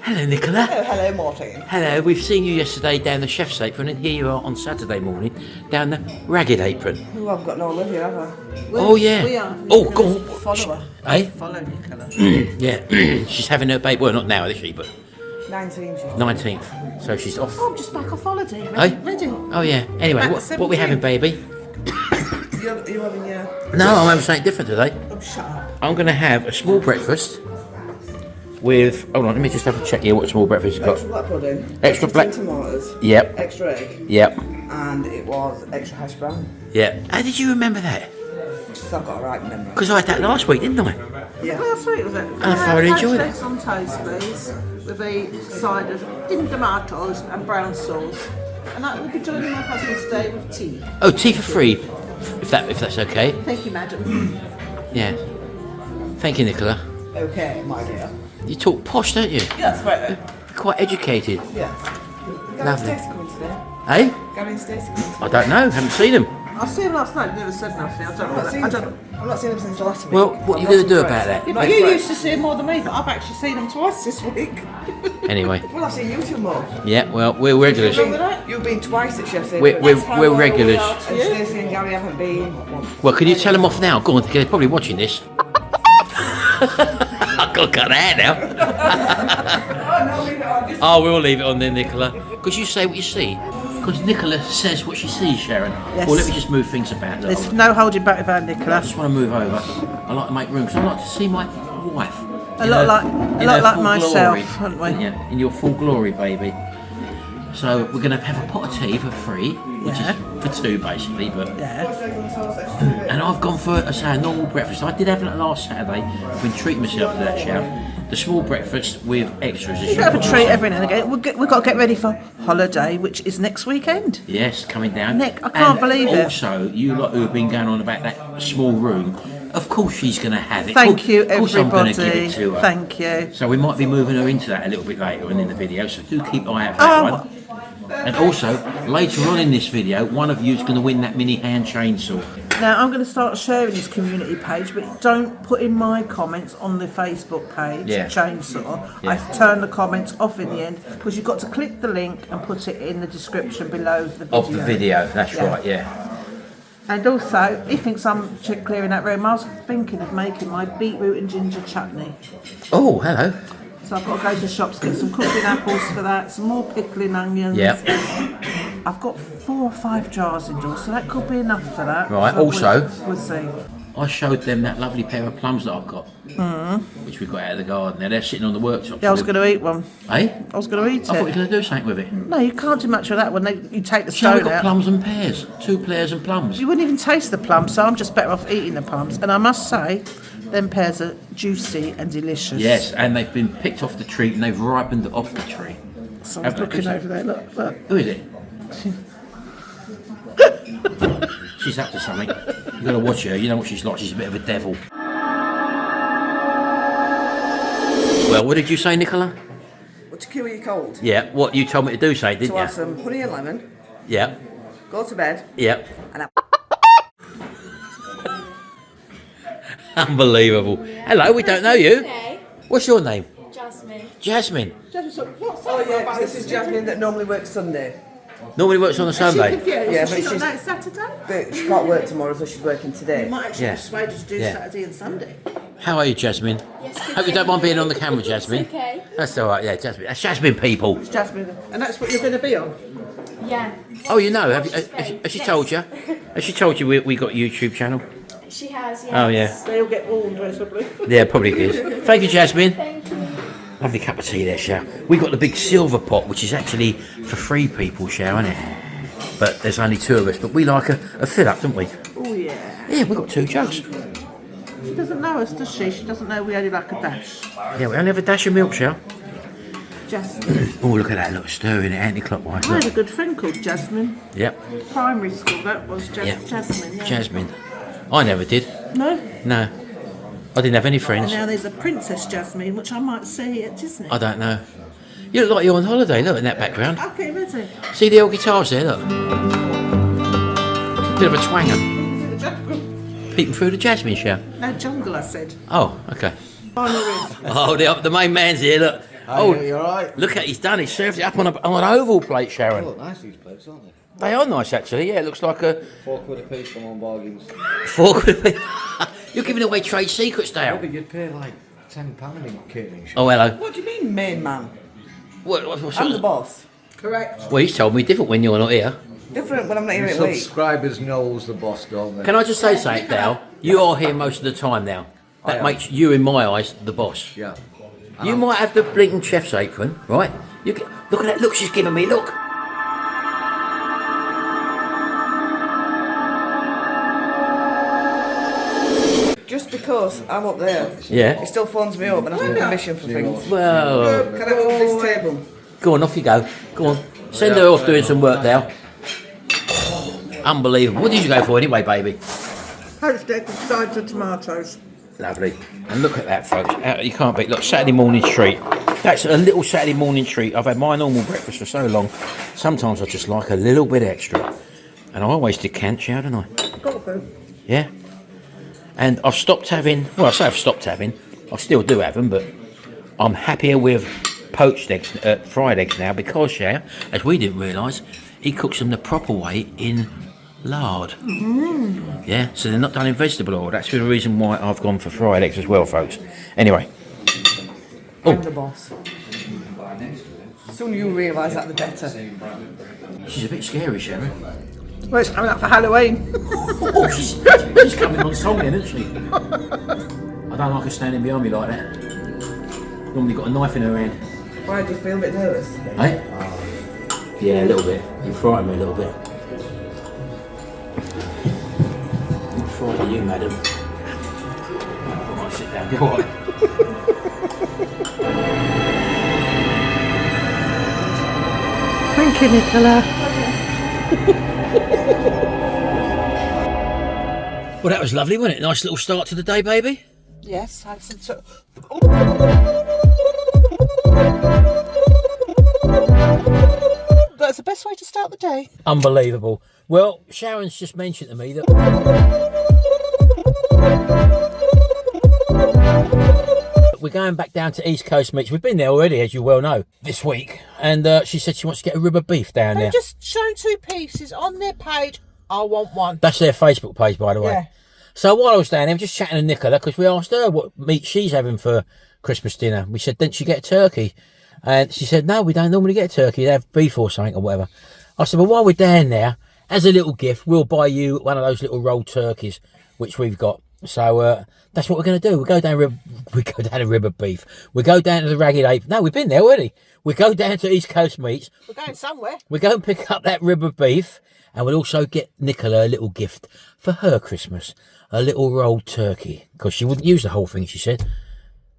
Hello, Nicola. Hello, Martin. Hello, we've seen you yesterday down the Chef's Apron, and here you are on Saturday morning down the Ragged Apron. Oh, I've got no Olivia, have I? Oh, yeah. We are. Oh, go on. Follower. Eh? Follow Nicola. Yeah, she's having her baby. Well, not now, is she? But 19. 19th. So she's off. Oh, I'm just back off holiday. Eh? Ready. Oh, yeah. Anyway, what are we having, baby? You're having your... No, I'm having something different today. Oh, shut up. I'm going to have a small breakfast with... Hold on, let me just have a check here what small breakfast you've got. Extra black pudding. Extra black... tomatoes. Yep. Extra egg. Yep. And it was extra hash brown. Yeah. How did you remember that? So I've got a right memory. Because I had that last week, didn't I? Yeah. Last week was it? And I thoroughly enjoyed it. On toast, please, with a side of tinned tomatoes and brown sauce. And I will be joining my husband today with tea. Oh, tea for free, if that's okay. Thank you, madam. Yeah. Thank you, Nicola. Okay, my dear. You talk posh, don't you? Yes, right. You're quite educated. Yes. Gary and Lovely. Stacey coming today. Eh? Gary and Stacey coming today. I don't know. Haven't seen them. I see him last night, never said nothing. I don't know. I've not seen him since the last week. Well, what are you going to do about that? Yeah, but you used to see him more than me, but I've actually seen him twice this week. Anyway. Well, I've seen you two more. Yeah. Well, we're regulars. You've been twice at Chef's Apron. We're regulars. And Stacey and Gary haven't been. Well, can you tell them off now? Go on. They're probably watching this. I've got to cut that out now. Oh, we'll leave it on then, Nicola. Because you say what you see. Because Nicola says what she sees, Sharon. Yes. Well, let me just move things about. Look, There's no holding back with our I Nicola. just want to move over. I like to make room because I like to see my wife. A lot like full myself, glory, haven't we? Yeah, in your full glory, baby. So we're going to have a pot of tea for free, which is for two basically. But Yeah. and I've gone for a normal breakfast. I did have it last Saturday. I've been treating myself to that, shout. The small breakfast with extras. You have a treat every now and again. We've got to get ready for holiday, which is next weekend. Yes, coming down. Nick, I can't believe it. Also, you lot who have been going on about that small room, of course she's going to have it. Thank you, Of course I'm going everybody. to give it to her. Thank you. So we might be moving her into that a little bit later on in the video, so do keep an eye out for that one. And also, later on in this video, one of you is going to win that mini hand chainsaw. Now I'm going to start sharing this community page, but don't put in my comments on the Facebook page, Yeah. Chainsaw. Yeah. I turn the comments off in the end because you've got to click the link and put it in the description below the video. Of the video, that's Yeah. right, yeah. And also, he thinks I'm clearing that room. I was thinking of making my beetroot and ginger chutney. Oh, hello. So I've got to go to the shops, get some cooking apples for that, some more pickling onions. Yeah. I've got 4 or 5 jars indoors, so that could be enough for that. Right, So also- we'll see. I showed them that lovely pair of plums that I've got, which we got out of the garden. Now they're sitting on the worktop. Yeah, I was going to eat one. Eh? I was going to eat I thought you were it. going to do something with it. No, you can't do much with that when you take the So we've stone got out. plums and pears. 2 pears and plums. You wouldn't even taste the plums, so I'm just better off eating the plums. And I must say, them pears are juicy and delicious. Yes, and they've been picked off the tree and they've ripened off the tree. So I was looking over there, look. Who is it? She's up to something. You've got to watch her. You know what she's like. She's a bit of a devil. Well, what did you say, Nicola? Well, to cure your cold. Yeah, what you told me to do, say, didn't To have you? some honey and lemon, Yeah, go to bed, yeah. and have... Unbelievable. Hello, we don't know you. Hey, What's your name? Jasmine. Jasmine. Oh yeah, this is Jasmine that normally works Sunday. Normally works on a Sunday. Yeah, but She's she's- not Saturday? But she can't work tomorrow, so she's working today. Might actually Yeah. persuade us to do Yeah. Saturday and Sunday. How are you, Jasmine? Yes, Hope you don't mind being on the camera, Jasmine. It's okay. That's all right, yeah, Jasmine. That's Jasmine, people. Jasmine, and that's what you're going to be on? Yeah. Oh, you know, has she told you? Has she told you we got a YouTube channel? She has, yes. Oh, yeah. They'll get warned, possibly. Yeah, probably is. Thank you, Jasmine. Thank you. Lovely cup of tea there, Shao. We got the big silver pot, which is actually for 3 people, Shao, isn't it? But there's only 2 of us. But we like a fill up, don't we? Oh, yeah. Yeah, we got 2 jugs. She doesn't know us, does she? She doesn't know we only like a dash. Yeah, we only have a dash of milk, Shao. Jasmine. Oh, look at that, look, stirring it anti-clockwise. I had Look. a good friend called Jasmine. Yep, Primary school, that was yeah. Jasmine. Yeah. Jasmine. I never did. No? No. I didn't have any friends. And now there's a Princess Jasmine, which I might see at Disney. I don't know. You look like you're on holiday, look, in that background. Okay, ready. See the old guitars there, look. Bit of a twanger. The jungle. Peeping through the Jasmine show. No, jungle, I said. Oh, okay. Final riff. Oh, the main man's here, look. Oh, you alright? look at he's done. He served it up on an oval plate, Sharon. They look nice, these plates, aren't they? They are nice, actually. Yeah, it looks like a £4 a piece from on bargains. £4. You're giving away trade secrets, Yeah, Dale. but you'd pay like £10 in catering shop. Oh, hello. What do you mean, main man? What I'm the boss. Correct. Well, he's told me different when you're not here. Different when I'm not here Your at week. subscribers knows the boss, don't they? Can I just say something, Dale? You are here most of the time now. I That am. makes you, in my eyes, the boss. Yeah. You might have the blinking chef's apron, right? Look at that look she's giving me, look. Just because I'm up there, Yeah. he still phones me up and asks me permission for things. Well, Can I go to this table? go on, off you go. Go on. Send her off doing some work, Dale. Unbelievable. What did you go for anyway, baby? Poached egg with sides of tomatoes. Lovely. And look at that, folks. You can't beat. Look, Saturday morning treat. That's a little Saturday morning treat. I've had my normal breakfast for so long. Sometimes I just like a little bit extra. And I always decant, haven't I? Got to. Yeah. And I've stopped having, well, I say I've stopped having. I still do have them, but I'm happier with poached eggs, fried eggs now because, yeah, as we didn't realise, he cooks them the proper way in lard. Yeah, so they're not done in vegetable oil. That's the reason why I've gone for fried eggs as well, folks. Anyway. I'm the boss. The sooner you realise that, the better. She's a bit scary, Sharon. Well, it's coming up for Halloween. Oh, she's coming on song then, isn't she? I don't like her standing behind me like that. Normally got a knife in her hand. Why do you feel a bit nervous? Hey? Yeah, a little bit. You frighten me a little bit. I'm frightening you, madam. All right, sit down. Go on. Thank you, Nicola. Well, that was lovely, wasn't it? Nice little start to the day, baby. Yes, had some sort. That's the best way to start the day. Unbelievable. Well, Sharon's just mentioned to me that we're going back down to East Coast Meats. We've been there already, as you well know, this week. And she said she wants to get a rib of beef down there. They've just shown 2 pieces on their page. I want one. That's their Facebook page, by the way. Yeah. So while I was down there, I'm just chatting to Nicola because we asked her what meat she's having for Christmas dinner. We said, didn't she get a turkey? And she said, no, we don't normally get a turkey. They have beef or something or whatever. I said, well, while we're down there, as a little gift, we'll buy you one of those little rolled turkeys, which we've got. So that's what we're going to do. We go down a rib of beef. We go down to the Ragged Apron. No, we've been there already. We go down to East Coast Meats. We're going somewhere. We go and pick up that rib of beef. And we'll also get Nicola a little gift for her Christmas. A little rolled turkey. Because she wouldn't use the whole thing, she said.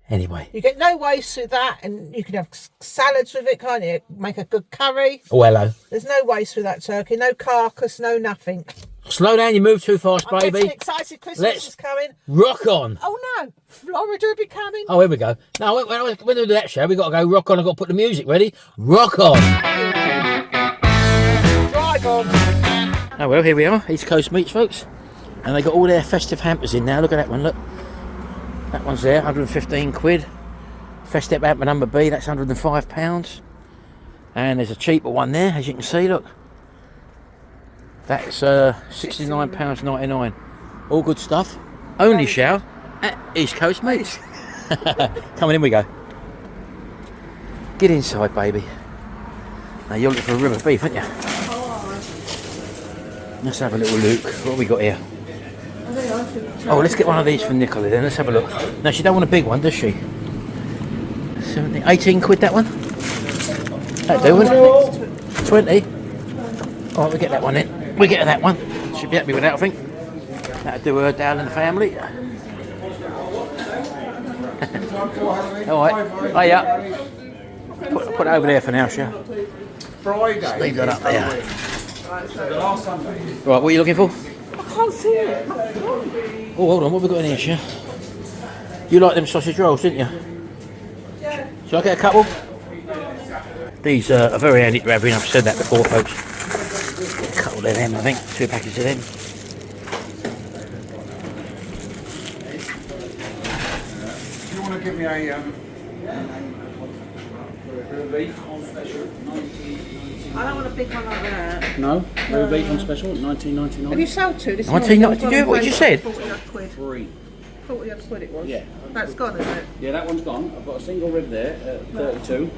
Anyway. You get no waste with that, and you can have salads with it, can't you? Make a good curry. Oh, hello. There's no waste with that turkey. No carcass, no nothing. Slow down, you move too fast, I'm baby. getting excited. Christmas is coming. Rock on. Oh no, Florida will be coming. Oh, here we go. Now, when we do that show, we've got to go rock on. I've got to put the music ready. Rock on. Drive on. Oh, well, here we are. East Coast Meats, folks. And they got all their festive hampers in now. Look at that one, look. That one's there, 115 quid. Festive hamper number B, that's £105. And there's a cheaper one there, as you can see, look. That's £69.99. All good stuff. Only show at East Coast Meats. Come on, in we go. Get inside, baby. Now you're looking for a rib of beef, aren't you? Let's have a little look. What have we got here? Oh, let's get one of these for Nicola then. Let's have a look. No, she don't want a big one, does she? 17, 18 quid that one? That'd do, wouldn't it? 20. Alright, we get that one in. We get that one. Should be happy with that, I think. That'd do her down in the family. Alright. Oh, yeah. Put it over there for now, shall we? Friday. Just leave that up there. Right, what are you looking for? I can't see it. Oh, hold on, what have we got in here, Cher? You like them sausage rolls, didn't you? Yeah. Shall I get a couple? These are very handy to have in, I've said that before, folks. A couple of them, I think. 2 packages of them. Do you want to give me a... beef on special, 1999. I don't want a big one like that. No, rare beef on special, 1999. Have you sold two this 1990 morning? did you? What you said? 40 odd quid. Free. 40 odd quid it was. Yeah. That's gone, isn't it? Yeah, that one's gone. I've got a single rib there at 32.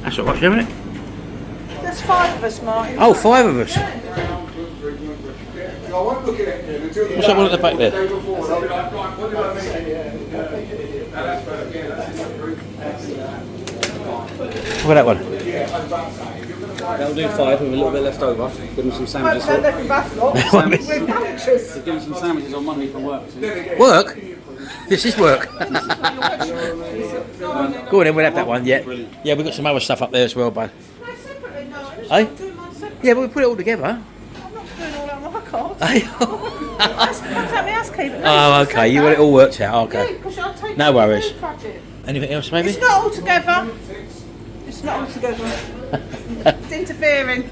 That's all right, isn't it? There's 5 of us, Martin. Oh, 5 of us. What's that one at the back there? Look at that one. That'll do 5 with a little bit left over. Give them some sandwiches. Don't let me back up. We're punches. Give them some sandwiches on Monday from work. See? Work? This is work. Go on then, we'll have that one, yeah. Yeah, we've got some other stuff up there as well, bud. No, separately, no. Eh? Do mine separately. Yeah, but we put it all together. I'm not doing all that on my card. Eh? That's my housekeeper. Oh, okay, you want it all worked out, Yeah, okay. because I'll take No the worries. food budget. Anything else, maybe? It's not all together. It's not all together. It's interfering.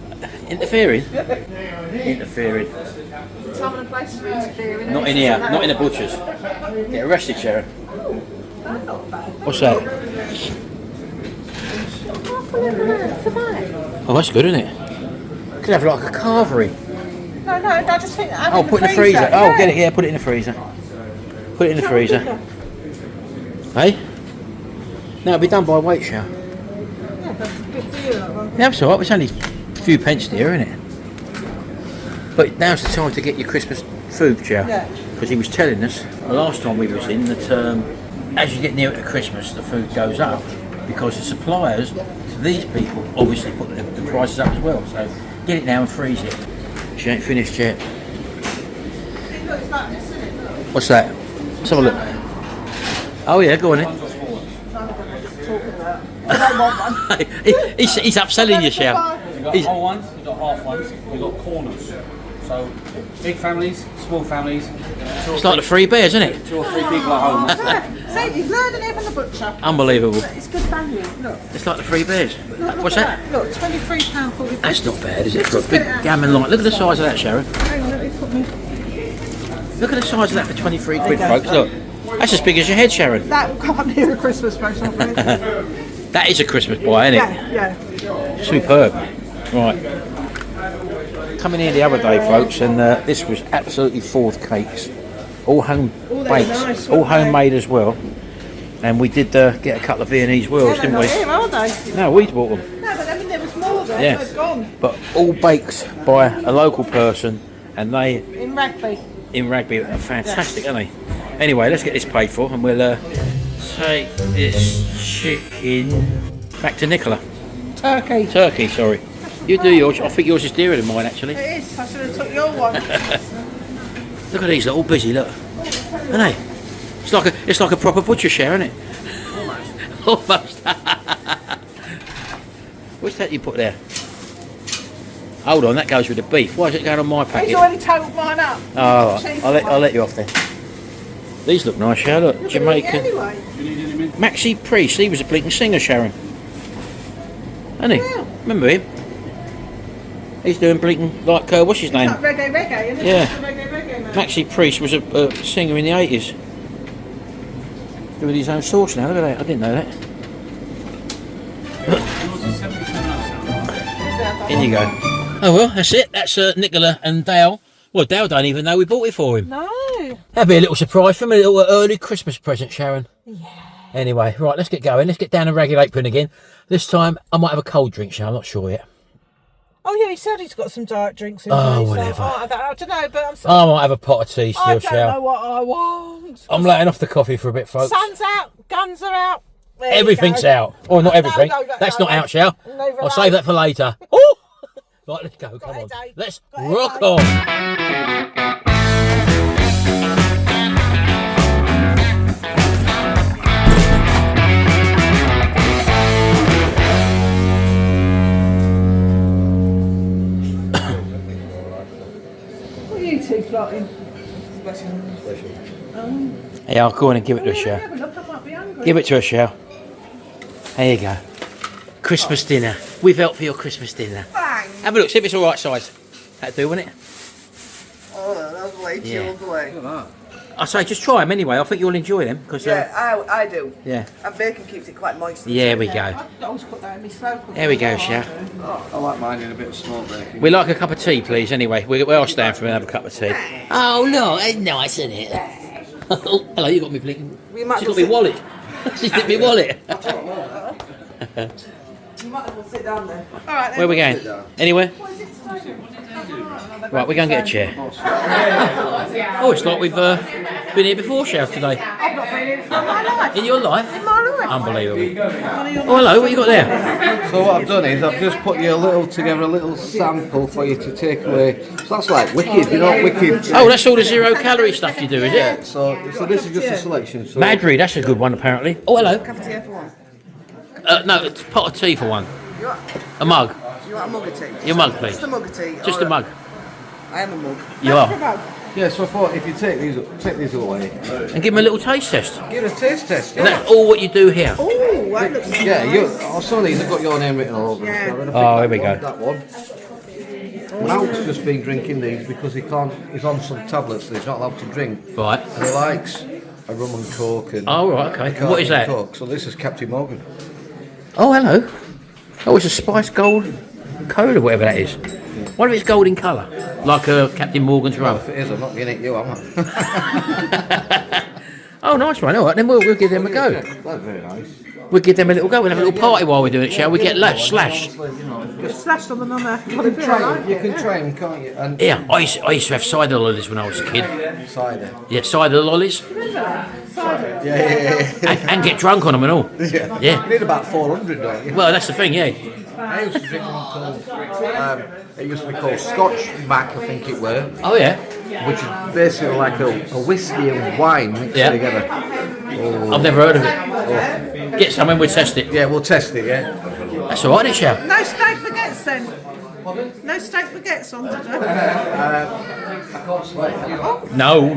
Interfering? Interfering. Time and place for interfering. Not in here, not in the butcher's. Get arrested, Sharon. That's not bad. What's that? For that. Oh, that's good, isn't it? Could have like a carvery. No, I just think. Oh, put it in the freezer. Oh, get it, yeah, put it in the freezer. Put it in the freezer. Hey? No, it'll be done by weight, shall? Yeah, that's a big deal, that one. Yeah, that's alright, it's only a few pence there, isn't it? But now's the time to get your Christmas food, Joe. Yeah. Because he was telling us, the last time we was in, that as you get nearer to Christmas, the food goes up. Because the suppliers to these people obviously put the prices up as well. So get it now and freeze it. She ain't finished yet. It looks like this, isn't it? Look. What's that? Let's have a look. Oh yeah, go on then. I don't want one. he's upselling you, Shell. We've got whole ones, we've got half ones, we've got corners. So big families, small families. It's like the Three Bears, isn't it? 2 or 3 people at home. See, you've learned it from the butcher. Unbelievable. It's good value. Look. It's like the Three Bears. Look What's at that? Look, £23.40. That's not bad, is it? For a Just get big it out. gammon like. Look at the size of that, Sharon. Hang on, let me put me. Look at the size of that for 23 quid, folks. Look. That's as big as your head, Sharon. That will come near a Christmas special, please. That is a Christmas pie, isn't it? Yeah. Superb. Right. Coming here the other day, folks, and this was absolutely full of cakes. All home Oh, they were baked, nice, all weren't they? homemade as well. And we did get a couple of Viennese wheels, They're didn't not we? here, are they? No, we bought them. No, but I mean, there was more there. Yeah. They're gone. But all baked by a local person, and they In Rugby. in Rugby are fantastic, aren't they? Anyway, let's get this paid for, and we'll take this chicken back to Nicola. Turkey. Turkey, sorry. You do yours. I think yours is dearer than mine, actually. It is. I should have took your one. Look at these, they're all busy. Look, aren't they? It's like a proper butcher share, isn't it? Almost. What's that you put there? Hold on, that goes with the beef. Why is it going on my He's packet? already totaled mine up. Oh, Cheap I'll let you off then. These look nice, Sharon. Look, Look, Jamaican. Anyway. Maxie Priest, he was a blinking singer, Sharon. Isn't he? Yeah. Remember him? He's doing blinking like, what's his name? Like reggae, isn't it? Yeah. It's a reggae, man. Maxie Priest was a singer in the 80s. Doing his own sauce now, look at that. I didn't know that. In you go. Oh well, that's it. That's Nicola and Dale. Well, Dale don't even know we bought it for him. No. That'd be a little surprise for him, a little early Christmas present, Sharon. Yeah. Anyway, right, let's get going. Let's get down to Ragged Apron again. This time, I might have a cold drink, Sharon. I'm not sure yet. Oh yeah, he said he's got some diet drinks in Oh, there, so whatever. I don't know, but I'm I might have a pot of tea still, I don't Sharon. know what I want. I'm letting off the coffee for a bit, folks. Sun's out, guns are out. There you Everything's go. out. Oh, not everything. No, That's not out, Shell. Neither I'll am save I. that for later. Oh! Right, let's go. Come it, on. Dave. Let's Got it, rock Dave. on. What are you two plotting? Yeah, I'll go on and give it to a Let me Shell. have a look, I might be hungry. Give it to a Shell. There you go. Christmas dinner. We've helped for your Christmas dinner. Bang! Have a look, see if it's all right size. That'd do, wouldn't it? Oh, that's way too Yeah. away. Look at that. I say just try them anyway. I think you'll enjoy them because I do. yeah. And bacon keeps it quite moist. Yeah, we go. I always put that in my slow cooker. There we go, Shell. I like mine in a bit of small bacon. We like a cup of tea, please. Anyway, we'll stand for another cup of tea. Oh no, it's nice, isn't it? Oh, hello, you got me blinking. We might She's as got me well wallet. She's got me wallet. You might as well sit down there. All right, then. Where are we going? Anywhere? Right, we're going to get a chair. Oh, it's like we've been here before, Shell, today. I've not been in for my life. In your life? In my life. Unbelievable. Oh, hello, what you got there? So what I've done is I've just put you together a little sample for you to take away. So that's like wicked, you know, wicked. Oh, that's all the 0 calorie stuff you do, is it? So this is just a selection. So Madry, that's a good one, apparently. Oh, hello. Cafetiere for one. No, it's a pot of tea for one. You want, A mug. you want a mug of tea? Your mug, please. Just a mug of tea. Just a mug. I am a mug. You For a are. mug. yeah, so I thought if you take these away, And give them a little taste test. get a taste test. And that's all what you do here. Oh, that looks Yeah, some of these have got your name written all over them. Yeah. So I'm gonna Oh, pick here we that one. Malt's just been drinking these because he's on some tablets that he's not allowed to drink. Right. And he likes a rum and coke and Oh, right, okay. he can't What is drink that? Coke, so this is Captain Morgan. Oh, hello. Oh, it's a spice gold code or whatever that is. What if it's gold in colour? Like Captain Morgan's Well, rum. if it is, I'm not giving it you, am I? Oh, nice one. All right, then we'll give them a go. Yeah, that's very nice. We'll give them a little go. We'll have a little party while we're doing it, shall we? Get slashed. slashed on the number. You can try them, can't you? And Yeah, I used to have cider lollies when I was a kid. cider. Yeah, cider lollies. Yeah. And get drunk on them and all. Yeah. Yeah. You need about 400, don't you? Well, that's the thing, yeah. I used to drink one called, it used to be called Scotch Mac, I think it were, Oh, yeah. which is basically like a whiskey and wine mixed Yeah. together. I've never heard of it. Get some and we'll test it. Yeah, we'll test it, yeah. That's all right, isn't it, Shell? No steak baguettes then. No steak baguettes on today. No.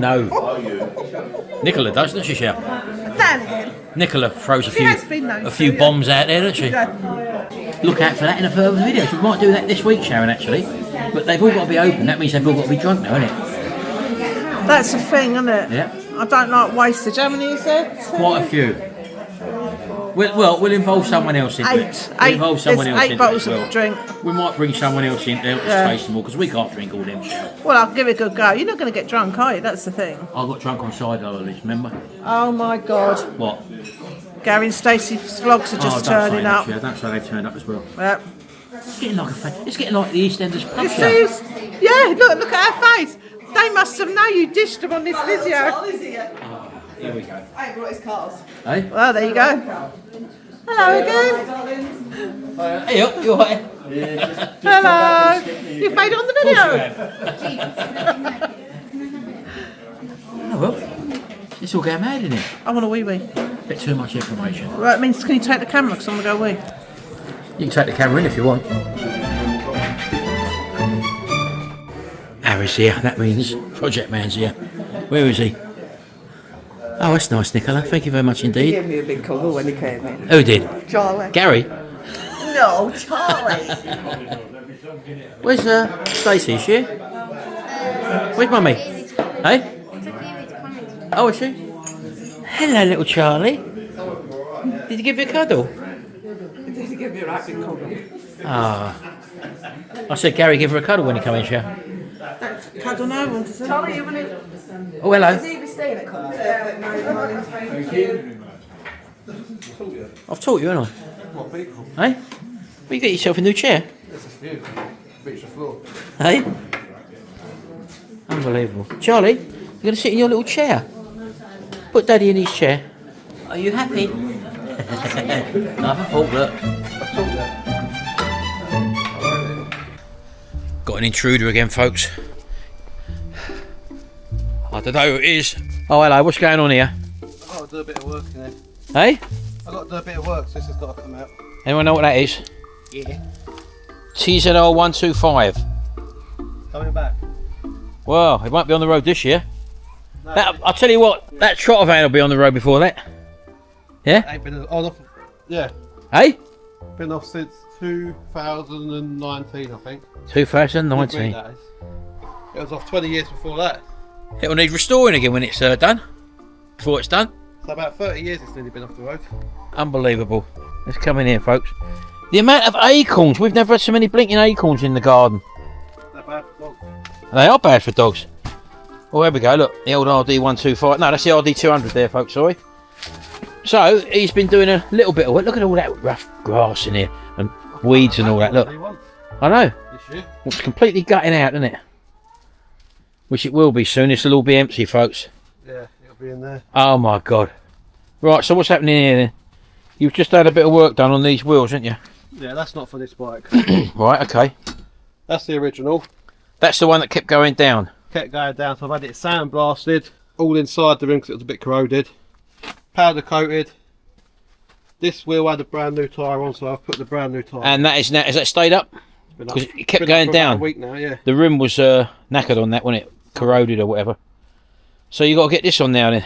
Nicola does, doesn't she, Shell? Dan again. Nicola throws She has been known a to, few yeah. bombs out there, doesn't she? Yeah. Look out for that in a further video. So we might do that this week, Sharon, actually. But they've all got to be open. That means they've all got to be drunk now, isn't it? That's the thing, isn't it? Yeah. I don't like wastage. How many is there? Quite a few. We'll involve someone else in it. We'll involve someone There's else 8 in bottles it as of well. drink. We might bring someone else in there to Yeah. taste them all because we can't drink all them shit. Well, I'll give it a good go. You're not going to get drunk, are you? That's the thing. I got drunk on cider lollies, remember? Oh my God. What? Gary and Stacey's vlogs are just turning up. Yeah, don't say they've turned up as well. Yep. It's getting like it's getting like the EastEnders pub You show. see? Yeah, look at her face. They must have known you dished them on this video. Here we go. I ain't brought his cars. Hey? Well, there you go. Hello again. Hey, up, you alright? Hello. You've made it on the video. Oh well. It's all going mad, isn't it? I want a wee wee. Bit too much information. Right, means can you take the camera? Because I'm going to go wee. You can take the camera in if you want. Harry's here, that means Project Man's here. Where is he? Oh, that's nice, Nicola. Thank you very much indeed. Gave me a big cuddle when he came in. Who did? Charlie. Gary? No, Charlie. Where's Stacey? Is she here? Where's Mummy? Hey? Oh, is she? Hello, little Charlie. Did he give you a cuddle? Did he give you a right big cuddle? Ah. I said Gary give her a cuddle when he came in, shall? Cuddle no one, does it? Charlie, you want to... Oh, hello. Is he be staying at Cuddle? Yeah, no, I've taught you, haven't I? What people? Hey? Well, you get yourself a new chair. There's a few. Reach the floor. Hey? Unbelievable. Charlie, you're going to sit in your little chair. Put Daddy in his chair. Are you happy? Nothing fault, look. Got an intruder again, folks. I don't know who it is. Oh, hello, what's going on here? I've got to do a bit of work in it. Hey? I've got to do a bit of work, so this has got to come out. Anyone know what that is? Yeah. TZL125. Coming back. Well, it won't be on the road this year. No, I'll tell you what, that trotter van will be on the road before that. Yeah? ain't been on off. Yeah, Hey? been off since 2019, I think. 2019. It was off 20 years before that. It'll need restoring again when it's done. Before it's done. So about 30 years it's nearly been off the road. Unbelievable. Let's come in here, folks. The amount of acorns. We've never had so many blinking acorns in the garden. That bad for dogs. They are bad for dogs. Oh, there we go. Look, the old RD125. No, that's the RD200 there, folks. Sorry. So, he's been doing a little bit of work. Look at all that rough grass in here. And weeds and all that. Look. I know. It's completely gutting out, isn't it? Which it will be soon. This will all be empty, folks. Yeah, it'll be in there. Oh, my God. Right, so what's happening here then? You've just had a bit of work done on these wheels, haven't you? Yeah, that's not for this bike. Right, okay. That's the original. That's the one that kept going down. Kept going down, so I've had it sandblasted. All inside the rim because it was a bit corroded. Powder coated. This wheel had a brand new tyre on, so I've put the brand new tyre. And that is now, has that stayed up? Because it kept going down. A week now, yeah. The rim was knackered on that, wasn't it? Corroded or whatever. So you got to get this on now then.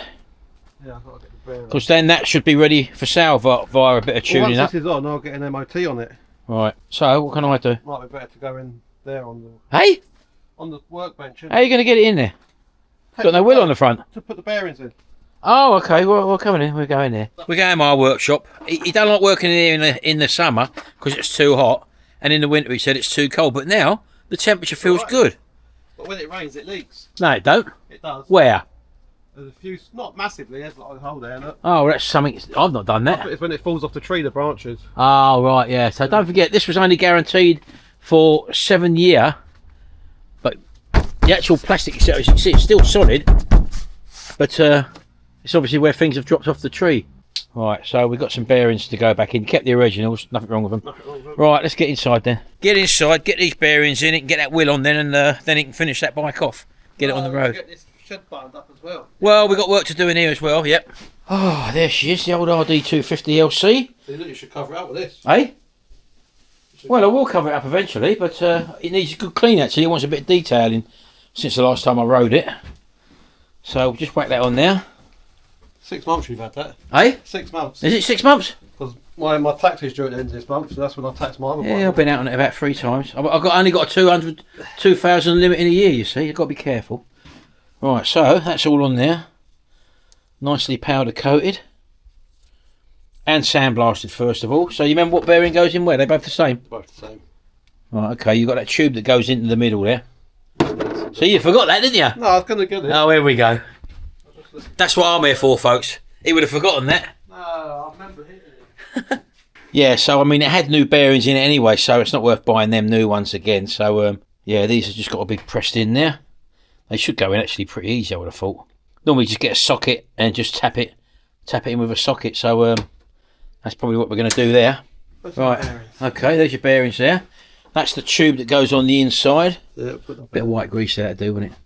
Yeah, I've got to get the bearing. Because then that should be ready for sale via a bit of tuning once up. this is on, I'll get an MOT on it. Right. So what can I do? Might be better to go in there on the Hey, workbench. how are you going to get it in there? Got no wheel on the front. To put the bearings in. Oh, okay. Well, we're coming in. We're going there. We're going to my workshop. He don't like working in here in the summer because it's too hot, and in the winter he said it's too cold. But now the temperature feels good. But when it rains, it leaks. No, it don't. It does. Where? There's a few, not massively. There's like a hole there. Look. Oh, well, that's something. I've not done that. It's when it falls off the tree, the branches. Oh, right, yeah. So don't forget, this was only guaranteed for 7 years. But the actual plastic itself, as you can see, it's still solid. But it's obviously where things have dropped off the tree. Right, so we've got some bearings to go back in. Kept the originals, nothing wrong with them. Right, let's get inside then. Get inside, get these bearings in it, and get that wheel on then, and then he can finish that bike off. Get it on the road. Get this shed buttoned up as well. Well, we've got work to do in here as well, yep. Oh, there she is, the old RD250 LC. So you should cover it up with this. Eh? Well, I will cover it up eventually, but it needs a good clean actually. It wants a bit of detailing since the last time I rode it. So just whack that on there. 6 months you've had that. Eh? 6 months. Is it 6 months? Because my tax is due at the end of this month, so that's when I tax my other bike. Yeah, I've been out on it about 3 times. I've only got a 2,000 limit in a year, you see. You've got to be careful. Right, so that's all on there. Nicely powder coated. And sandblasted first of all. So you remember what bearing goes in where? They're both the same? Both the same. Right, okay, you've got that tube that goes into the middle there. So you forgot that, didn't you? No, I was going to get it. Oh, here we go. That's what I'm here for, folks. He would have forgotten that. No, I remember hitting it. Yeah, so I mean, it had new bearings in it anyway, so it's not worth buying them new ones again. So, yeah, these have just got to be pressed in there. They should go in actually pretty easy, I would have thought. Normally just get a socket and just tap it in with a socket. So, that's probably what we're going to do there. Right, okay, there's your bearings there. That's the tube that goes on the inside. Yeah, Bit of white grease there to do, wouldn't it?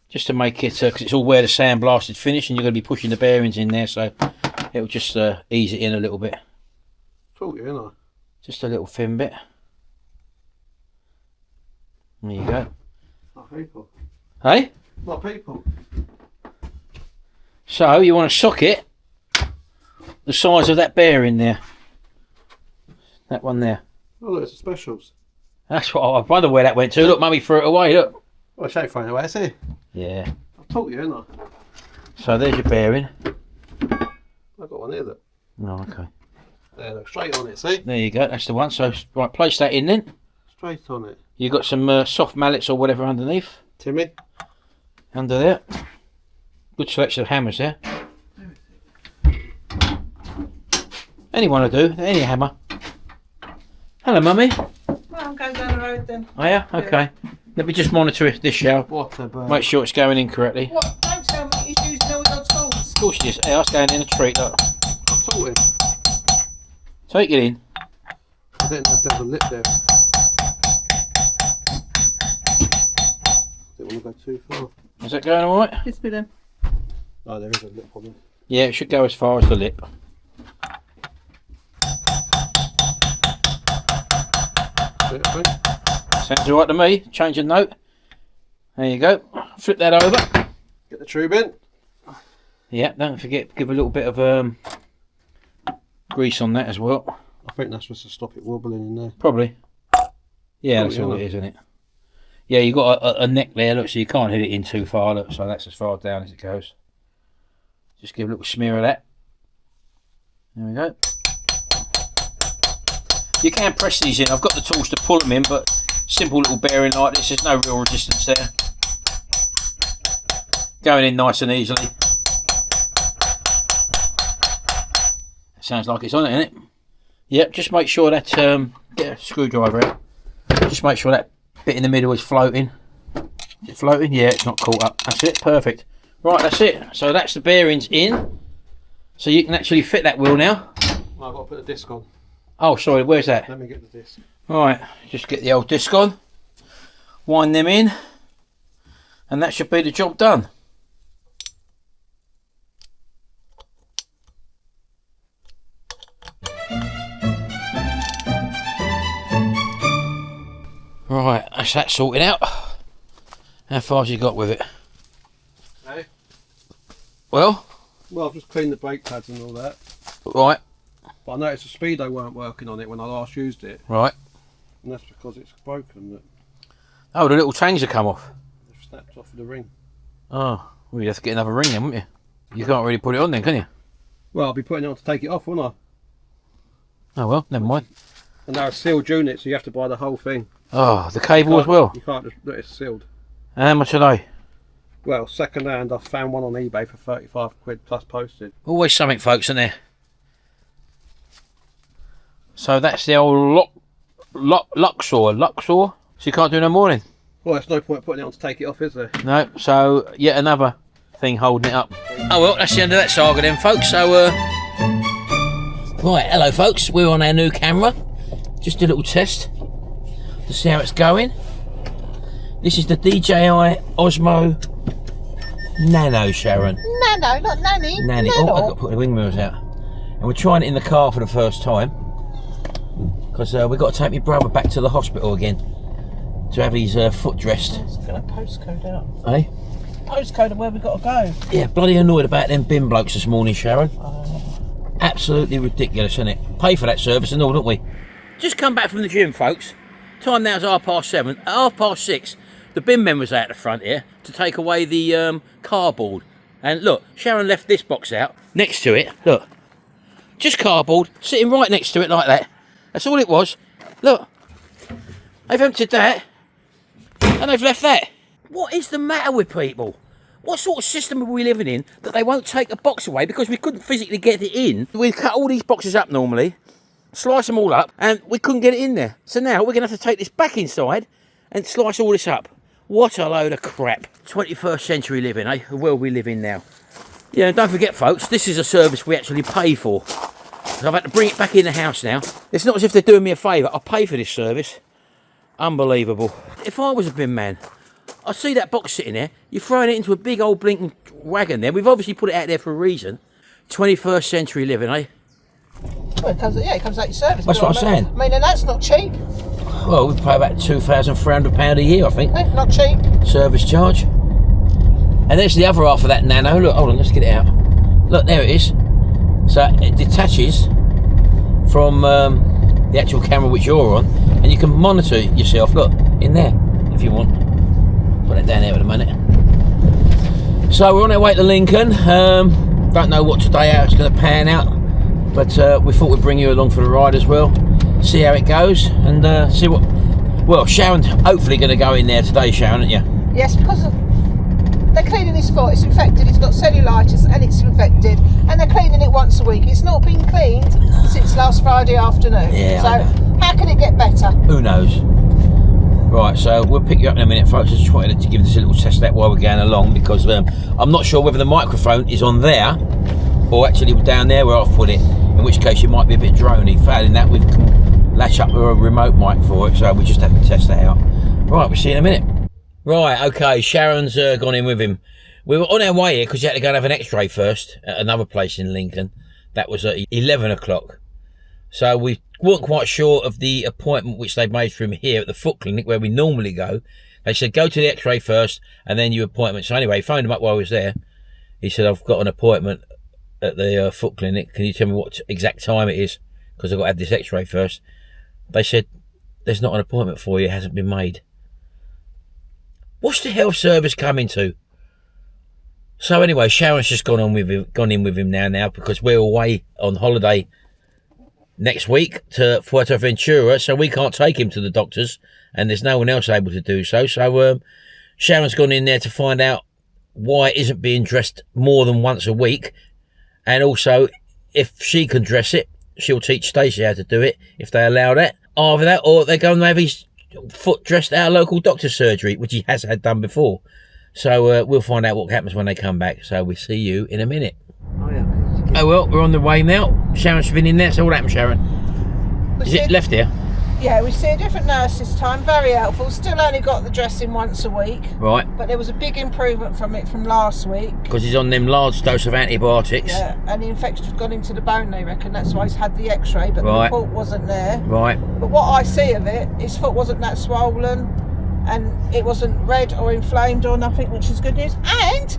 Just to make it, because it's all where the sandblasted finish, and you're going to be pushing the bearings in there, so it'll just ease it in a little bit. Told you, didn't I? Just a little thin bit. There you go. Not people. Hey? Not people. So you want to socket the size of that bearing there. That one there. Oh, look, it's the specials. That's what I wonder where that went to. Look, Mummy threw it away, look. Well, I ain't throwing it away, is it? Yeah. I told you, didn't I? So there's your bearing. I've got one here, look. Oh, okay. There, look, straight on it, see? There you go, that's the one. So, right, place that in then. Straight on it. You've got some soft mallets or whatever underneath. Timmy? Under there. Good selection of hammers there. Any one will do, any hammer. Hello, Mummy. Well, I'm going down the road then. Oh yeah? Okay. Let me just monitor this shell. What a bird. Make sure it's going in correctly. What? Don't tell me you using all your tools. Of course it is. Hey, I was going in a treat. Look. I told him. Take it in. I didn't have to have a lip there. Didn't want to go too far. Is that going alright? This bit in. Oh, there is a lip on it. Yeah, it should go as far as the lip. Sounds alright to me. Change a note. There you go. Flip that over. Get the tube in. Yeah, don't forget, give a little bit of grease on that as well. I think that's just to stop it wobbling in there. Probably. Yeah, that's Oh, all yeah. it is, isn't it? Yeah, you got a neck there, look, so you can't hit it in too far, look, so that's as far down as it goes. Just give a little smear of that. There we go. You can press these in. I've got the tools to pull them in, but simple little bearing like this, there's no real resistance there. Going in nice and easily. Sounds like it's on it, isn't it? Yep, just make sure that, get a screwdriver out. Just make sure that bit in the middle is floating. Is it floating? Yeah, it's not caught up. That's it, perfect. Right, that's it. So that's the bearings in. So you can actually fit that wheel now. I've got to put the disc on. Oh, sorry, where's that? Let me get the disc. Right, just get the old disc on. Wind them in. And that should be the job done. Right, that's that sorted out. How far's you got with it? Hey? Well, I've just cleaned the brake pads and all that. right, But I noticed the speedo weren't working on it when I last used it. right. And that's because it's broken. Oh, the little chains have come off. They've snapped off of the ring. Oh, well, you'd have to get another ring then, wouldn't you? You can't really put it on then, can you? Well, I'll be putting it on to take it off, won't I? Oh, well, never mind. And they're a sealed unit, so you have to buy the whole thing. Oh, the cable as well. You can't just let it sealed. How much are they? Well, second hand, I found one on eBay for 35 quid plus postage. Always something, folks, isn't there? So that's the old Luxor. So you can't do no more then? Well, there's no point putting it on to take it off, is there? No, so yet another thing holding it up. Oh well, that's the end of that saga then, folks. So, right, hello, folks. We're on our new camera. Just a little test to see how it's going. This is the DJI Osmo Nano, Sharon. Nano, not nanny. Nanny. Nano. Oh, I've got to put the wing mirrors out. And we're trying it in the car for the first time. Because we've got to take my brother back to the hospital again to have his foot dressed. It's got a postcode out. Eh? Postcode of where we got to go. Yeah, bloody annoyed about them bin blokes this morning, Sharon. Absolutely ridiculous, isn't it? Pay for that service and all, don't we? Just come back from the gym, folks. Time now is 7:30. At 6:30, the bin men was out the front here to take away the cardboard. And look, Sharon left this box out next to it. Look, just cardboard sitting right next to it like that. That's all it was. Look, they've emptied that and they've left that. What is the matter with people? What sort of system are we living in that they won't take a box away because we couldn't physically get it in? We cut all these boxes up normally, slice them all up, and we couldn't get it in there. So now we're going to have to take this back inside and slice all this up. What a load of crap. 21st century living, eh? The world we live in now. Yeah, and don't forget, folks, this is a service we actually pay for. So I've had to bring it back in the house now. It's not as if they're doing me a favour. I pay for this service. Unbelievable. If I was a bin man, I see that box sitting there. You're throwing it into a big old blinking wagon there. We've obviously put it out there for a reason. 21st century living, eh? Well, it comes out your service. That's what I'm saying. I mean, and that's not cheap. Well, we pay about £2,300 a year, I think. Not cheap. Service charge. And there's the other half of that Nano. Look, hold on, let's get it out. Look, there it is. So it detaches from the actual camera which you're on, and you can monitor yourself, look, in there, if you want. Put it down there in a minute. So we're on our way to Lincoln. Don't know what today how it's going to pan out, but we thought we'd bring you along for the ride as well, see how it goes, and see what. Well, Sharon's hopefully going to go in there today, Sharon, aren't you? Yes, because they're cleaning his foot. It's infected. It's got cellulitis and it's infected, and they're cleaning it once a week. It's not been cleaned since last Friday afternoon. Yeah, so I know. how can it get better? Who knows? Right, so we'll pick you up in a minute, folks. I just wanted to give this a little test out while we're going along, because I'm not sure whether the microphone is on there or actually down there where I've put it, in which case it might be a bit drony. Failing that, we can latch up a remote mic for it, so we just have to test that out. Right, we'll see you in a minute. Right, okay, Sharon's gone in with him. We were on our way here because you had to go and have an x-ray first at another place in Lincoln. That was at 11 o'clock. So we weren't quite sure of the appointment which they made for him here at the foot clinic where we normally go. They said go to the x-ray first and then your appointment. So anyway, phoned him up while I was there. He said, I've got an appointment at the foot clinic. Can you tell me what exact time it is? Because I've got to have this x-ray first. They said, there's not an appointment for you. It hasn't been made. What's the health service coming to? So anyway, Sharon's just gone in with him now because we're away on holiday next week to Fuerteventura, so we can't take him to the doctors, and there's no one else able to do so. So Sharon's gone in there to find out why it isn't being dressed more than once a week, and also if she can dress it, she'll teach Stacey how to do it if they allow that. Either that, or they're going to have his foot dressed at our local doctor's surgery, which he has had done before. So we'll find out what happens when they come back. So we'll see you in a minute. Oh well, we're on the way now. Sharon's been in there. So what happened, Sharon? Is it left here? Yeah, we see a different nurse this time. Very helpful. Still only got the dressing once a week. Right. But there was a big improvement from last week. Because he's on them large dose of antibiotics. Yeah, and the infection's gone into the bone, they reckon. That's why he's had the x-ray, but the report wasn't there. Right. But what I see of it, his foot wasn't that swollen, and it wasn't red or inflamed or nothing, which is good news. And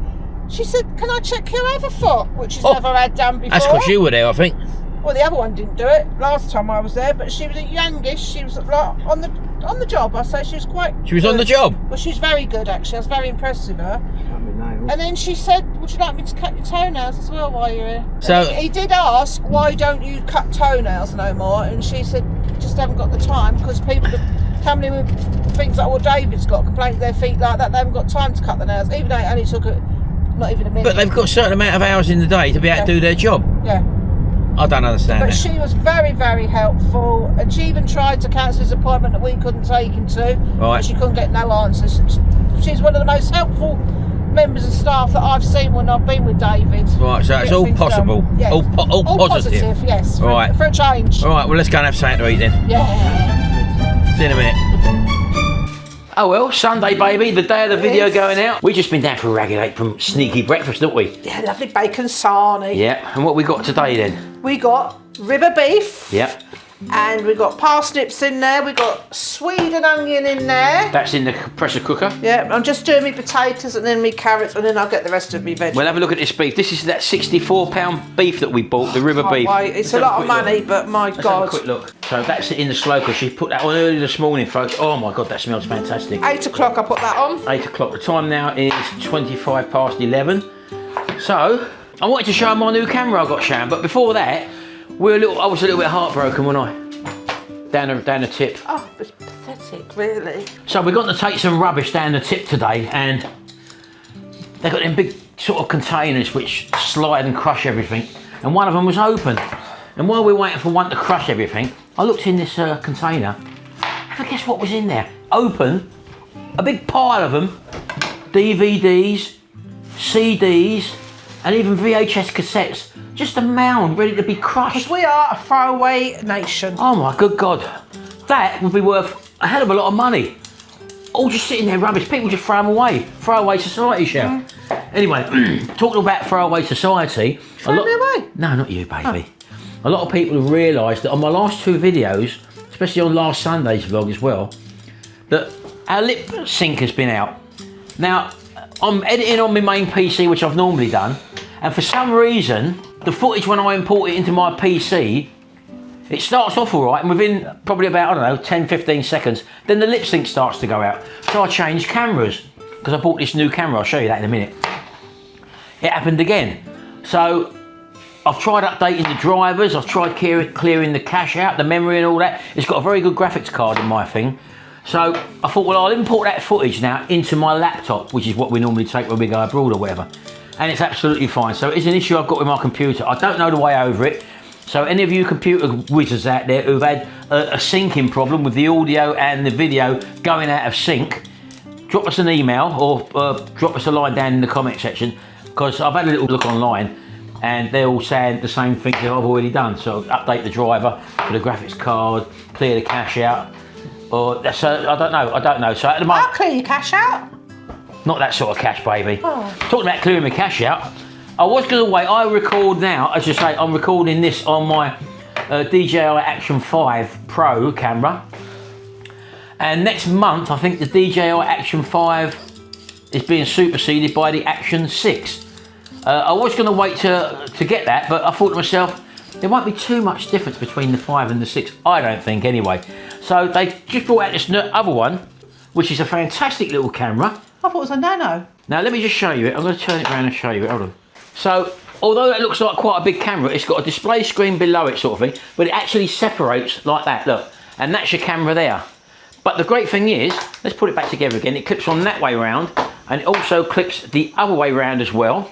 she said, can I check your other foot? Which she's never had done before. That's because you were there, I think. Well, the other one didn't do it last time I was there, but she was youngish. She was like on the job. I say she was quite. She was good. on the job. Well, she was very good actually. I was very impressed with her. And then she said, "Would you like me to cut your toenails as well while you're here?" So he did ask, "Why don't you cut toenails no more?" And she said, "Just haven't got the time because people are coming in with things like what David's got, complaining their feet like that. They haven't got time to cut the nails, even though it only took not even a minute." But they've got a certain amount of hours in the day to be able to do their job. Yeah. I don't understand But that. she was very, very helpful, and she even tried to cancel his appointment that we couldn't take him to. Right. But she couldn't get no answers. She's one of the most helpful members of staff that I've seen when I've been with David. Right, so it's all possible. Yeah. All positive. Yes. Right. For a change. All right, well, let's go and have something to eat then. Yeah. See you in a minute. Oh well, Sunday baby, the day of the video going out. We've just been down for a Ragged Apron sneaky breakfast, haven't we? Yeah, lovely bacon sarnie. Yeah, and what we got today then? We got river beef. Yep. And we got parsnips in there. We got Sweden onion in there. That's in the pressure cooker. Yeah, I'm just doing my potatoes and then my carrots, and then I'll get the rest of my veggies. We'll have a look at this beef. This is that £64 beef that we bought, the river beef. Wait. It's a lot of money, but my Let's God. have a quick look. So that's it in the slow cooker. She put that on early this morning, folks. Oh my God, that smells fantastic. 8 o'clock I put that on. 8 o'clock. The time now is 25 past 11. So I wanted to show my new camera I got, Sharon, but before that, I was a little bit heartbroken, wasn't I? Down the tip. Oh, it's pathetic, really. So we're going to take some rubbish down the tip today, and they've got them big sort of containers which slide and crush everything, and one of them was open. And while we're waiting for one to crush everything, I looked in this container, and guess what was in there? Open, a big pile of them, DVDs, CDs, and even VHS cassettes. Just a mound ready to be crushed. Because we are a throwaway nation. Oh my good God. That would be worth a hell of a lot of money. All just sitting there rubbish. People just throw them away. Throwaway society, Sharon. Anyway, talking about throwaway society. Throw me away? No, not you, baby. A lot of people have realised that on my last two videos, especially on last Sunday's vlog as well, that our lip sync has been out. Now, I'm editing on my main PC, which I've normally done, and for some reason, the footage when I import it into my PC, it starts off all right, and within probably about, I don't know, 10-15 seconds, then the lip sync starts to go out. So I changed cameras, because I bought this new camera. I'll show you that in a minute. It happened again. So I've tried updating the drivers, I've tried clearing the cache out, the memory and all that. It's got a very good graphics card in my thing. So I thought, well, I'll import that footage now into my laptop, which is what we normally take when we go abroad or whatever. And it's absolutely fine. So it's an issue I've got with my computer. I don't know the way over it. So any of you computer wizards out there who've had a syncing problem with the audio and the video going out of sync, drop us an email or drop us a line down in the comment section, because I've had a little look online and they're all saying the same thing that I've already done. So update the driver for the graphics card, clear the cache out, or so I don't know. So at the moment, I'll clear your cache out. not that sort of cache, baby. Talking about clearing my cache out, I was going to wait. I record now, as you say, I'm recording this on my DJI Action 5 Pro camera. And next month, I think the DJI Action 5 is being superseded by the Action 6. I was going to wait to get that, but I thought to myself, there won't be too much difference between the 5 and the 6, I don't think, anyway. So they just brought out this other one, which is a fantastic little camera. I thought it was a Nano. Now let me just show you it. I'm going to turn it around and show you it. Hold on. So, although that looks like quite a big camera, it's got a display screen below it sort of thing, but it actually separates like that, look. And that's your camera there. But the great thing is, let's put it back together again, it clips on that way round, and it also clips the other way round as well.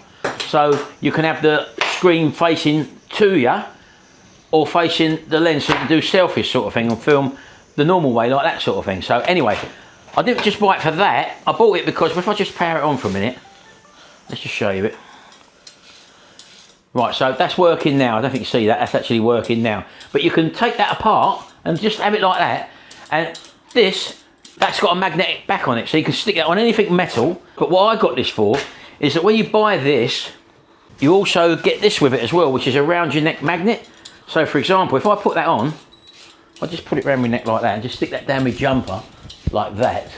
So you can have the screen facing to you, or facing the lens, so you can do selfies sort of thing, and film the normal way like that sort of thing. So anyway, I didn't just buy it for that, I bought it because if I just power it on for a minute, let's just show you it. Right, so that's working now. I don't think you see that. That's actually working now. But you can take that apart and just have it like that. And that's got a magnetic back on it. So you can stick that on anything metal. But what I got this for is that when you buy this, you also get this with it as well, which is a round your neck magnet. So for example, if I put that on, I just put it around my neck like that and just stick that down my jumper like that.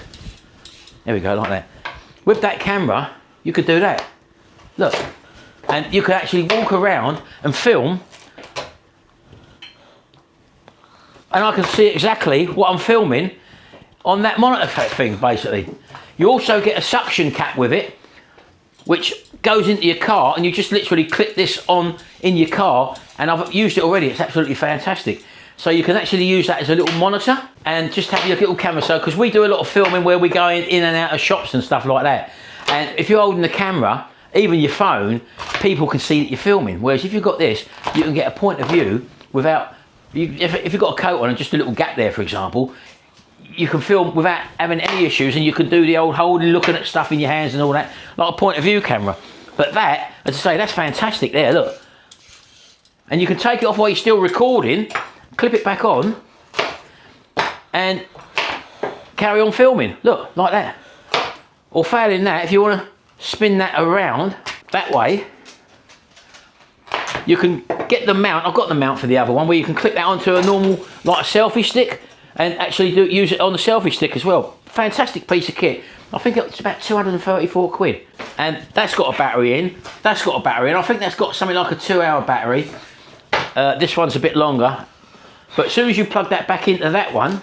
There we go, like that. With that camera, you could do that. Look. And you can actually walk around and film, and I can see exactly what I'm filming on that monitor thing basically. You also get a suction cap with it which goes into your car, and you just literally clip this on in your car, and I've used it already. It's absolutely fantastic. So you can actually use that as a little monitor and just have your little camera. So because we do a lot of filming where we're going in and out of shops and stuff like that, and if you're holding the camera, even your phone, people can see that you're filming. Whereas if you've got this, you can get a point of view without, if you've got a coat on and just a little gap there, for example, you can film without having any issues, and you can do the old holding, looking at stuff in your hands and all that, like a point of view camera. But that, as I say, that's fantastic there, look. And you can take it off while you're still recording, clip it back on, and carry on filming, look, like that. Or failing that, if you want to spin that around that way, you can get the mount. I've got the mount for the other one where you can clip that onto a normal, like a selfie stick, and actually use it on the selfie stick as well. Fantastic piece of kit. I think it's about 234 quid. And that's got a battery in, that's got a battery in. I think that's got something like a 2-hour battery. This one's a bit longer, but as soon as you plug that back into that one,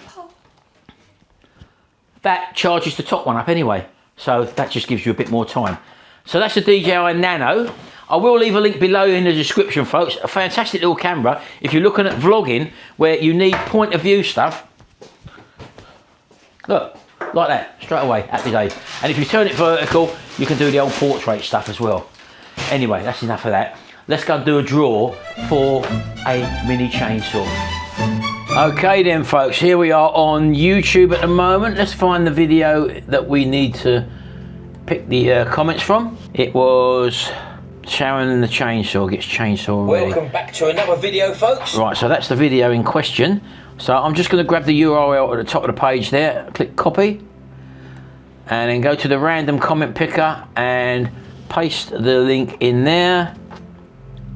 that charges the top one up anyway. So that just gives you a bit more time. So that's the DJI Nano. I will leave a link below in the description, folks. A fantastic little camera if you're looking at vlogging where you need point of view stuff. Look, like that, straight away, happy days. And if you turn it vertical, you can do the old portrait stuff as well. Anyway, that's enough of that. Let's go and do a draw for a mini chainsaw. Okay then folks, here we are on YouTube at the moment. Let's find the video that we need to pick the comments from. It was Sharon and the chainsaw gets chainsaw ready. Welcome back to another video, folks. Right, so that's the video in question. So I'm just going to grab the URL at the top of the page there, click copy, and then go to the random comment picker and paste the link in there,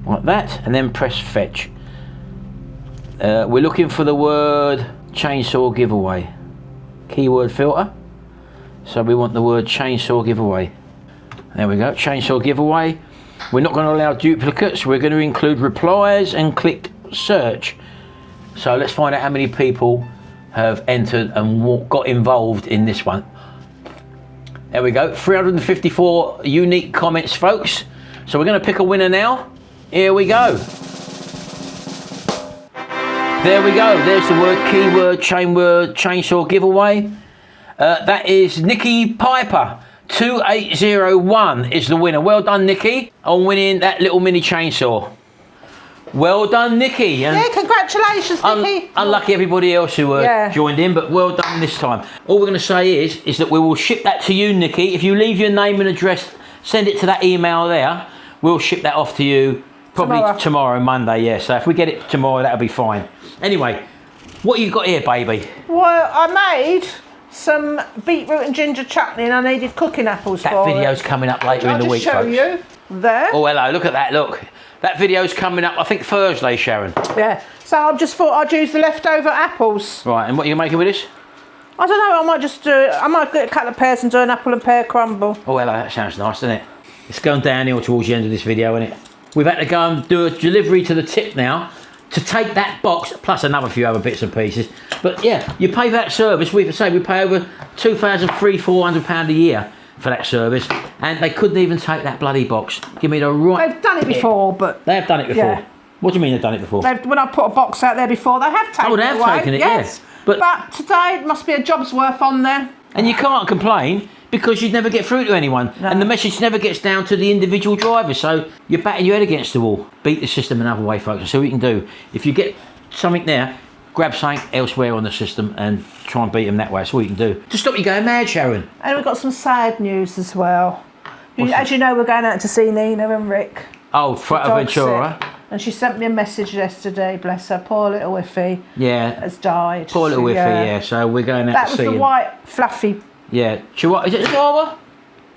like that, and then press fetch. We're looking for the word chainsaw giveaway. Keyword filter. So we want the word chainsaw giveaway. There we go, chainsaw giveaway. We're not going to allow duplicates. We're going to include replies and click search. So let's find out how many people have entered and got involved in this one. There we go, 354 unique comments, folks. So we're going to pick a winner now. Here we go. There we go, there's the word, keyword, chainsaw giveaway. That is Nikki Piper, 2801 is the winner. Well done, Nikki, on winning that little mini chainsaw. Well done, Nikki. And yeah, congratulations, Nikki. Unlucky everybody else who joined in, but well done this time. All we're going to say is that we will ship that to you, Nikki. If you leave your name and address, send it to that email there, we'll ship that off to you probably tomorrow, Monday, yeah. So if we get it tomorrow, that'll be fine. Anyway, what you got here, baby? Well, I made some beetroot and ginger chutney, and I needed cooking apples for it. That video's coming up later in the week, folks. I'll just show you there. Oh, hello, look at that, look. That video's coming up, I think Thursday, Sharon. Yeah, so I just thought I'd use the leftover apples. Right, and what are you making with this? I don't know, I might just do, I might get a couple of pears and do an apple and pear crumble. Oh, hello, that sounds nice, doesn't it? It's going downhill towards the end of this video, isn't it? We've had to go and do a delivery to the tip now to take that box, plus another few other bits and pieces. But yeah, you pay for that service, we pay over £2,300-400 a year for that service, and they couldn't even take that bloody box. Give me the right. They've done it before, but They have done it before. Yeah. What do you mean they've done it before? when I put a box out there before, they have taken it. Oh, they have away. taken it, yes. yeah. But today it must be a job's worth on there. And you can't complain because you'd never get through to anyone, and the message never gets down to the individual driver. So you're batting your head against the wall. Beat the system another way, folks. And see what you can do. If you get something there, grab something elsewhere on the system and try and beat them that way. That's all you can do to stop you going mad, Sharon. And we've got some sad news as well. As you know, we're going out to see Nina and Rick. Oh, Fuerteventura. And she sent me a message yesterday, bless her, poor little Iffy. Yeah. Has died. Poor little Iffy, yeah. So we're going out that to was see the him. white, fluffy. Yeah. Chihuahua. Is it a Chihuahua?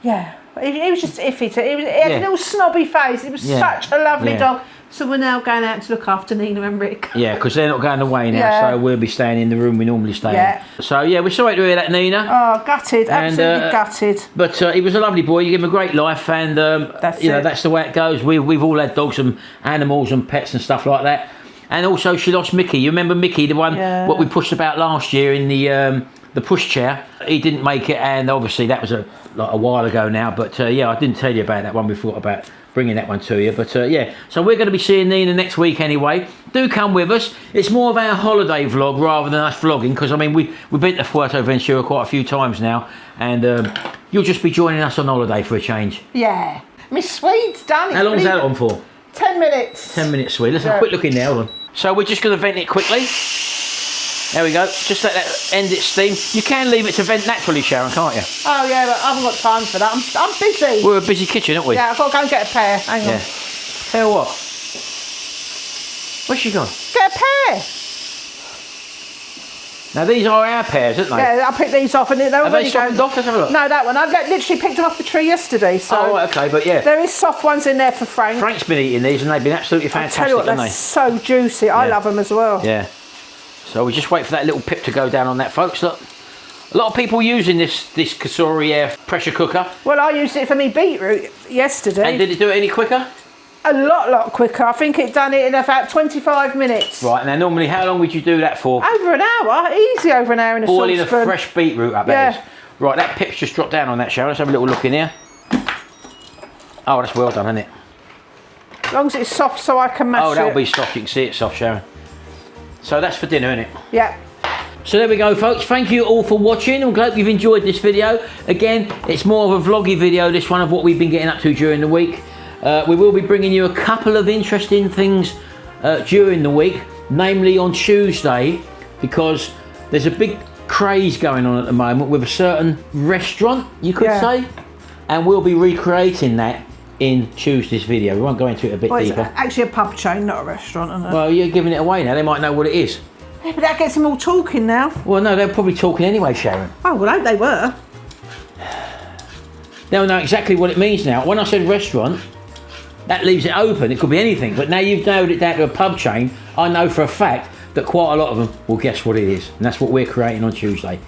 Yeah. He was just iffy. He had a little snobby face. He was such a lovely dog. So we're now going out to look after Nina and Rick. Yeah, because they're not going away now, so we'll be staying in the room we normally stay in. So yeah, we're sorry to hear that, Nina. Oh, gutted, absolutely gutted. But he was a lovely boy. You give him a great life, and you know that's the way it goes. We've all had dogs and animals and pets and stuff like that. And also, she lost Mickey. You remember Mickey, the one what we pushed about last year in the push chair? He didn't make it, and obviously that was a while ago now. But yeah, I didn't tell you about that one. We forgot about bringing that one to you. But yeah, so we're going to be seeing Nina next week anyway. Do come with us. It's more of our holiday vlog rather than us vlogging, because I mean we've been to Fuerteventura quite a few times now, and you'll just be joining us on holiday for a change. Yeah. Miss Swede's done. How long's that on for? 10 minutes. 10 minutes, Swede. Let's have a quick look in there. Hold on. So we're just going to vent it quickly. There we go. Just let that end its steam. You can leave it to vent naturally, Sharon, can't you? Oh yeah, but I haven't got time for that. I'm busy. We're a busy kitchen, aren't we? Yeah, I've got to go and get a pair. Hang on. Tell you what. Where's she gone? Get a pair. Now these are our pairs, aren't they? Yeah, I picked these off and they're Have already they softened off? Let's have a look. No, that one. I literally picked them off the tree yesterday. So oh, right, okay, but yeah. There is soft ones in there for Frank. Frank's been eating these and they've been absolutely fantastic, I tell you what, haven't they're they? so juicy. I love them as well. Yeah. So we just wait for that little pip to go down on that, folks. Look, a lot of people using this Kasori air pressure cooker. Well, I used it for me beetroot yesterday. And did it do it any quicker? A lot quicker. I think it done it in about 25 minutes. Right, now normally how long would you do that for? Over an hour. Easy over an hour in a saucepan. Boiling a fresh beetroot up, that is. Right, that pip's just dropped down on that, Sharon. Let's have a little look in here. Oh, that's well done, isn't it? As long as it's soft so I can mash it. Oh, that'll be soft. You can see it soft, Sharon. So that's for dinner, isn't it? Yeah. So there we go, folks. Thank you all for watching. I hope you've enjoyed this video. Again, it's more of a vloggy video, this one, of what we've been getting up to during the week. We will be bringing you a couple of interesting things during the week, namely on Tuesday, because there's a big craze going on at the moment with a certain restaurant, you could say, and we'll be recreating that in Tuesday's video. We won't go into it a bit deeper. It's actually a pub chain, not a restaurant, isn't it? Well, you're giving it away now. They might know what it is. Yeah, but that gets them all talking now. Well, no, they're probably talking anyway, Sharon. Oh, well, I hope they were. They'll know exactly what it means now. When I said restaurant, that leaves it open. It could be anything. But now you've nailed it down to a pub chain, I know for a fact that quite a lot of them will guess what it is. And that's what we're creating on Tuesday.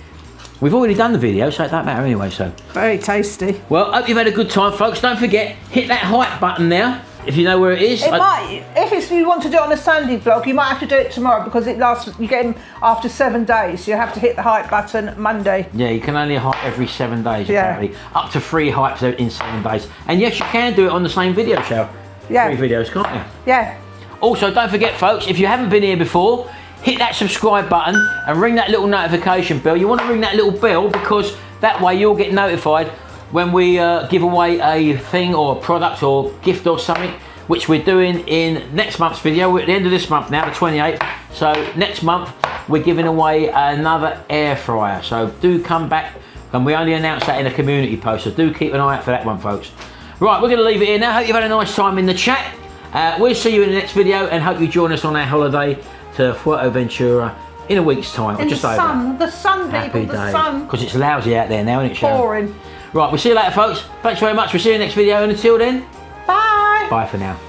We've already done the video, so it don't matter anyway, so. Very tasty. Well, hope you've had a good time, folks. Don't forget, hit that hype button now, if you know where it is. If you want to do it on a Sunday vlog, you might have to do it tomorrow because it lasts, you get them after 7 days. So you have to hit the hype button Monday. Yeah, you can only hype every 7 days, apparently. Up to 3 hypes in 7 days. And yes, you can do it on the same video show. Yeah. 3 videos, can't you? Yeah. Also, don't forget, folks, if you haven't been here before, hit that subscribe button and ring that little notification bell. You want to ring that little bell because that way you'll get notified when we give away a thing or a product or gift or something, which we're doing in next month's video. We're at the end of this month now, the 28th. So next month, we're giving away another air fryer. So do come back, and we only announced that in a community post. So do keep an eye out for that one, folks. Right, we're going to leave it here now. Hope you've had a nice time in the chat. We'll see you in the next video and hope you join us on our holiday to Fuerteventura in a week's time. In just the sun, over. the sun, Happy people, the days. sun. Because it's lousy out there now, isn't it, Sharon? Pouring. Right, we'll see you later, folks. Thanks very much. We'll see you in the next video, and until then, bye. Bye for now.